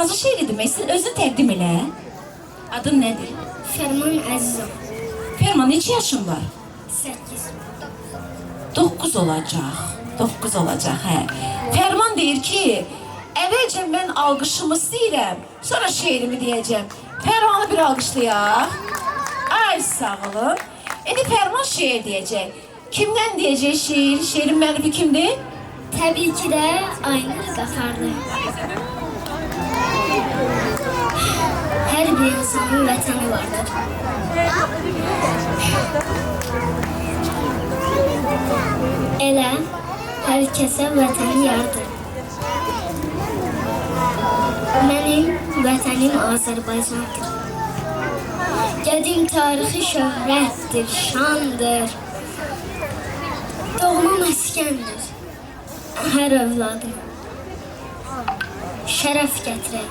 Hansı şeiri deməksin? Özün təqdim elə. Adın nədir? Fərman Əzizov. Ferman, neçə yaşın var? 8. 9 olacaq. 9 olacaq, hə. Ferman deyir ki, əvvəlcə mən alqışımı istəyirəm, sonra şeirimi deyəcəm. Fermanı bir alqışlayaq. Ay, sağ olun. İndi Ferman şeir deyəcək. Kimdən deyəcək şeir? Şeirin müəllifi kimdir? Təbii ki də Aynur Qafarlı. Hər bir insanın vətəni vardır. Elə hər kəsə vətəni yardır. Mənim vətənim Azərbaycandır. Qədim tarixi şöhrətdir, şandır. Doğma məskəndir. Hər övladım şərəf gətirək.